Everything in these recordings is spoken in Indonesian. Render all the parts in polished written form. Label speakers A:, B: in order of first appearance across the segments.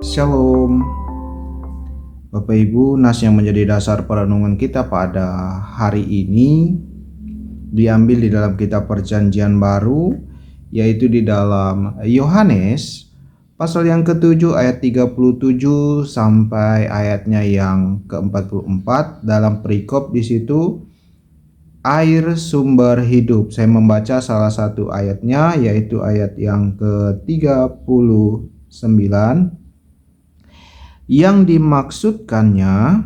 A: Shalom Bapak Ibu, nas yang menjadi dasar perenungan kita pada hari ini diambil di dalam kitab Perjanjian Baru, yaitu di dalam Yohanes pasal yang ke-7 ayat 37 sampai ayatnya yang ke-44. Dalam perikop di situ air sumber hidup. Saya membaca salah satu ayatnya, yaitu ayat yang ke-39. Yang dimaksudkannya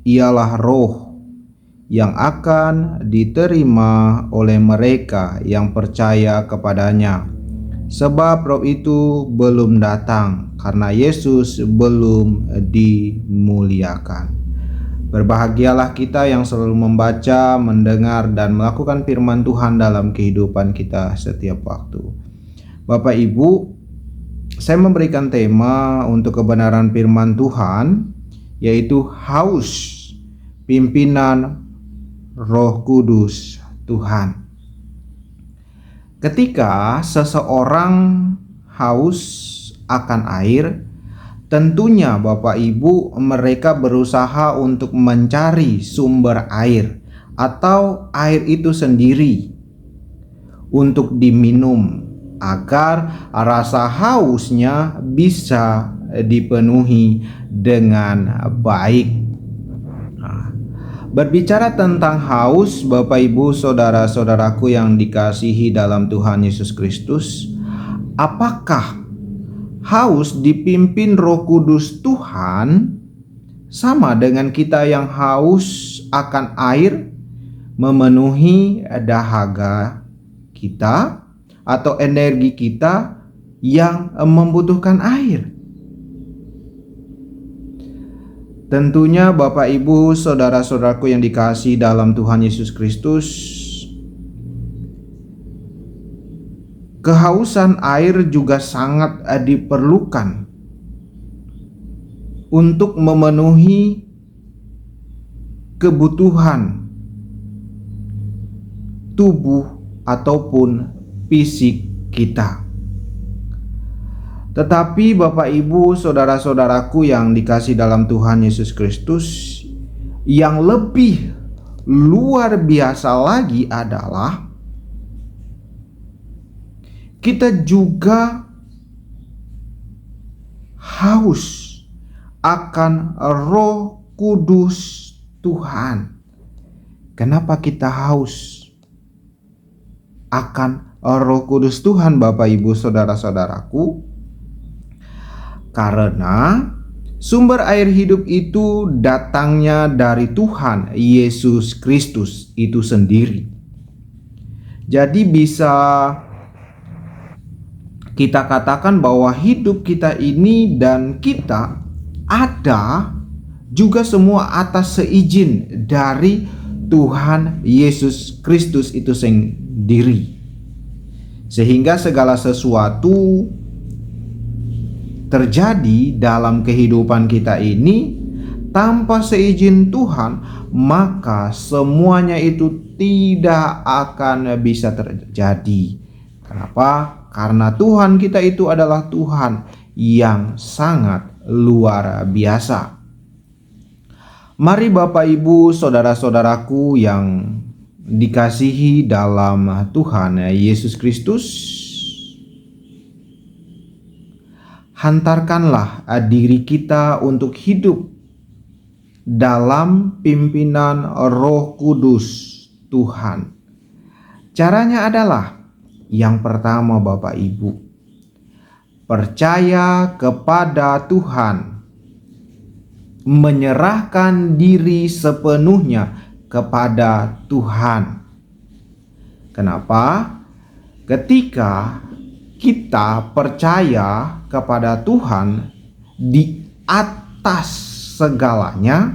A: ialah roh yang akan diterima oleh mereka yang percaya kepadanya. Sebab roh itu belum datang karena Yesus belum dimuliakan. Berbahagialah kita yang selalu membaca, mendengar, dan melakukan firman Tuhan dalam kehidupan kita setiap waktu. Bapak Ibu, saya memberikan tema untuk kebenaran firman Tuhan, yaitu haus pimpinan Roh Kudus Tuhan. Ketika seseorang haus akan air, tentunya Bapak Ibu mereka berusaha untuk mencari sumber air atau air itu sendiri untuk diminum agar rasa hausnya bisa dipenuhi dengan baik. Berbicara tentang haus, Bapak Ibu, saudara-saudaraku yang dikasihi dalam Tuhan Yesus Kristus, apakah haus dipimpin Roh Kudus Tuhan sama dengan kita yang haus akan air memenuhi dahaga kita atau energi kita yang membutuhkan air? Tentunya Bapak Ibu, saudara-saudaraku yang dikasihi dalam Tuhan Yesus Kristus, kehausan air juga sangat diperlukan untuk memenuhi kebutuhan tubuh ataupun fisik kita. Tetapi Bapak Ibu, saudara-saudaraku yang dikasihi dalam Tuhan Yesus Kristus, yang lebih luar biasa lagi adalah kita juga haus akan Roh Kudus Tuhan. Kenapa kita haus akan Roh Kudus Tuhan, Bapak Ibu, saudara-saudaraku? Karena sumber air hidup itu datangnya dari Tuhan Yesus Kristus itu sendiri. Jadi bisa kita katakan bahwa hidup kita ini dan kita ada juga semua atas seizin dari Tuhan Yesus Kristus itu sendiri. Sehingga segala sesuatu terjadi dalam kehidupan kita ini tanpa seizin Tuhan, maka semuanya itu tidak akan bisa terjadi. Kenapa? Karena Tuhan kita itu adalah Tuhan yang sangat luar biasa. Mari Bapak Ibu, saudara-saudaraku yang dikasihi dalam Tuhan Yesus Kristus, hantarkanlah diri kita untuk hidup dalam pimpinan Roh Kudus Tuhan. Caranya adalah yang pertama, Bapak Ibu, percaya kepada Tuhan, menyerahkan diri sepenuhnya kepada Tuhan. Kenapa? Ketika kita percaya kepada Tuhan di atas segalanya,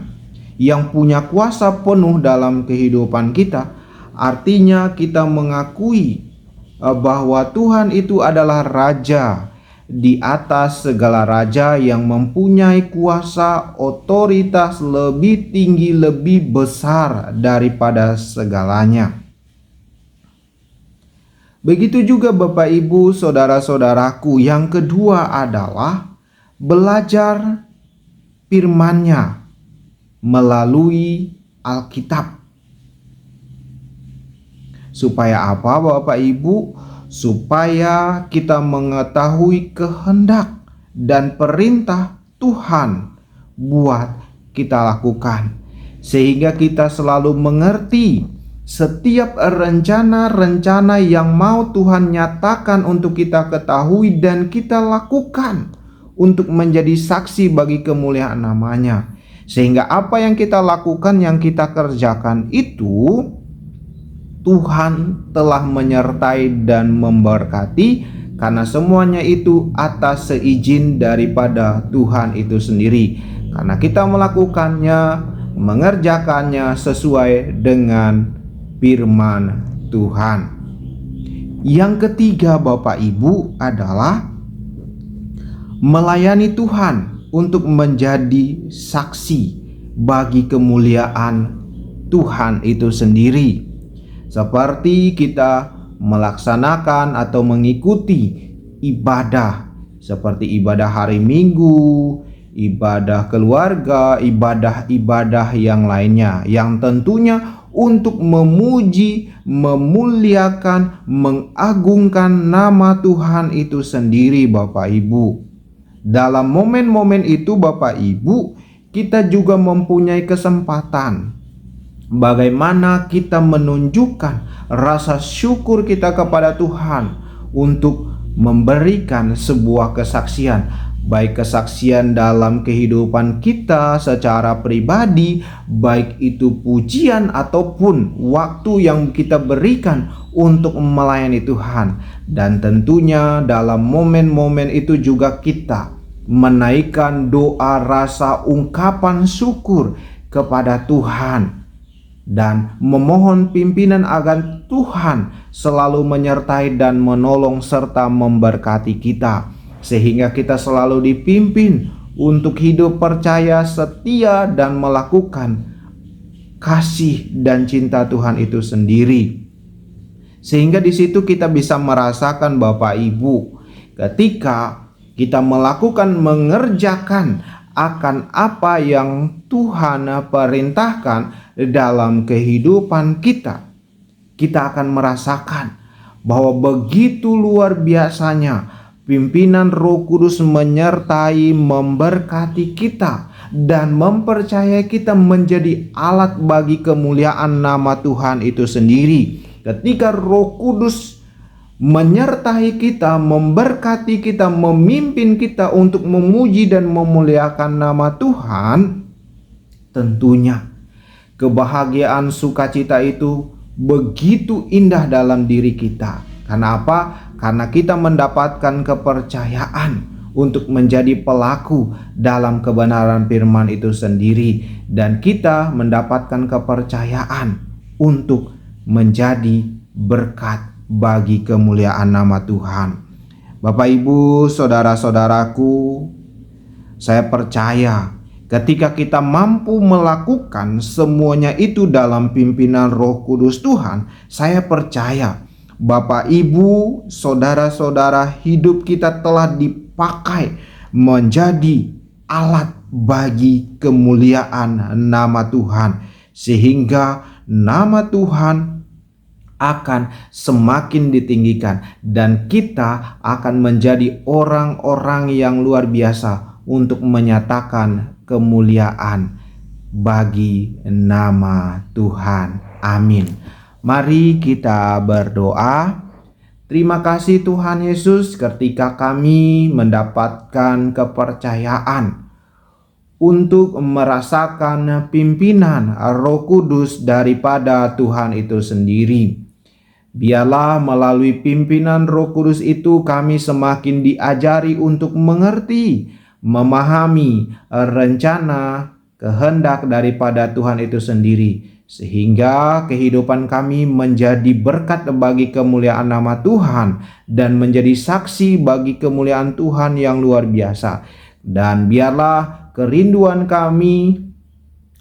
A: yang punya kuasa penuh dalam kehidupan kita, artinya kita mengakui bahwa Tuhan itu adalah Raja di atas segala raja, yang mempunyai kuasa otoritas lebih tinggi, lebih besar daripada segalanya. Begitu juga Bapak Ibu, saudara-saudaraku, yang kedua adalah belajar firman-Nya melalui Alkitab. Supaya apa, Bapak Ibu? Supaya kita mengetahui kehendak dan perintah Tuhan buat kita lakukan, sehingga kita selalu mengerti setiap rencana-rencana yang mau Tuhan nyatakan untuk kita ketahui dan kita lakukan untuk menjadi saksi bagi kemuliaan nama-Nya. Sehingga apa yang kita lakukan, yang kita kerjakan itu Tuhan telah menyertai dan memberkati, karena semuanya itu atas seizin daripada Tuhan itu sendiri. Karena kita melakukannya, mengerjakannya sesuai dengan firman Tuhan. Yang ketiga, Bapak Ibu, adalah melayani Tuhan untuk menjadi saksi bagi kemuliaan Tuhan itu sendiri. Seperti kita melaksanakan atau mengikuti ibadah seperti ibadah hari Minggu, ibadah keluarga, ibadah-ibadah yang lainnya, yang tentunya untuk memuji, memuliakan, mengagungkan nama Tuhan itu sendiri, Bapak Ibu. Dalam momen-momen itu, Bapak Ibu, kita juga mempunyai kesempatan bagaimana kita menunjukkan rasa syukur kita kepada Tuhan untuk memberikan sebuah kesaksian, baik kesaksian dalam kehidupan kita secara pribadi, baik itu pujian ataupun waktu yang kita berikan untuk melayani Tuhan. Dan tentunya dalam momen-momen itu juga kita menaikkan doa rasa ungkapan syukur kepada Tuhan dan memohon pimpinan agar Tuhan selalu menyertai dan menolong serta memberkati kita, sehingga kita selalu dipimpin untuk hidup percaya, setia, dan melakukan kasih dan cinta Tuhan itu sendiri. Sehingga di situ kita bisa merasakan, Bapak Ibu, ketika kita melakukan, mengerjakan akan apa yang Tuhan perintahkan dalam kehidupan kita, kita akan merasakan bahwa begitu luar biasanya pimpinan Roh Kudus menyertai, memberkati kita, dan mempercayai kita menjadi alat bagi kemuliaan nama Tuhan itu sendiri. Ketika Roh Kudus menyertai kita, memberkati kita, memimpin kita untuk memuji dan memuliakan nama Tuhan, tentunya kebahagiaan sukacita itu begitu indah dalam diri kita. Karena apa? Karena kita mendapatkan kepercayaan untuk menjadi pelaku dalam kebenaran firman itu sendiri, dan kita mendapatkan kepercayaan untuk menjadi berkat bagi kemuliaan nama Tuhan. Bapak, Ibu, saudara-saudaraku, saya percaya ketika kita mampu melakukan semuanya itu dalam pimpinan Roh Kudus Tuhan, saya percaya Bapak, Ibu, saudara-saudara, hidup kita telah dipakai menjadi alat bagi kemuliaan nama Tuhan, sehingga nama Tuhan akan semakin ditinggikan dan kita akan menjadi orang-orang yang luar biasa untuk menyatakan kemuliaan bagi nama Tuhan. Amin. Mari kita berdoa. Terima kasih Tuhan Yesus, ketika kami mendapatkan kepercayaan untuk merasakan pimpinan Roh Kudus daripada Tuhan itu sendiri. Biarlah melalui pimpinan Roh Kudus itu kami semakin diajari untuk mengerti, memahami rencana, kehendak daripada Tuhan itu sendiri, sehingga kehidupan kami menjadi berkat bagi kemuliaan nama Tuhan dan menjadi saksi bagi kemuliaan Tuhan yang luar biasa. Dan biarlah kerinduan kami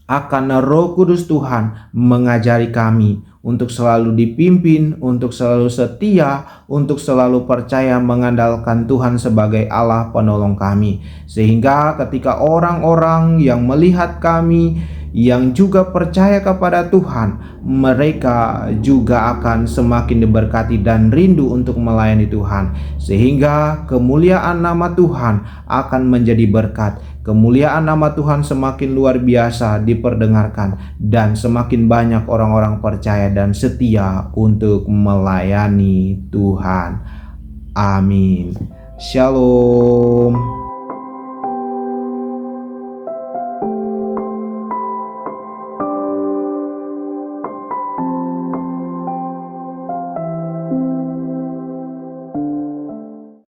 A: akan Roh Kudus Tuhan mengajari kami untuk selalu dipimpin, untuk selalu setia, untuk selalu percaya mengandalkan Tuhan sebagai Allah penolong kami. Sehingga ketika orang-orang yang melihat kami, yang juga percaya kepada Tuhan, mereka juga akan semakin diberkati dan rindu untuk melayani Tuhan. Sehingga kemuliaan nama Tuhan akan menjadi berkat. Kemuliaan nama Tuhan semakin luar biasa diperdengarkan, dan semakin banyak orang-orang percaya dan setia untuk melayani Tuhan. Amin. Shalom.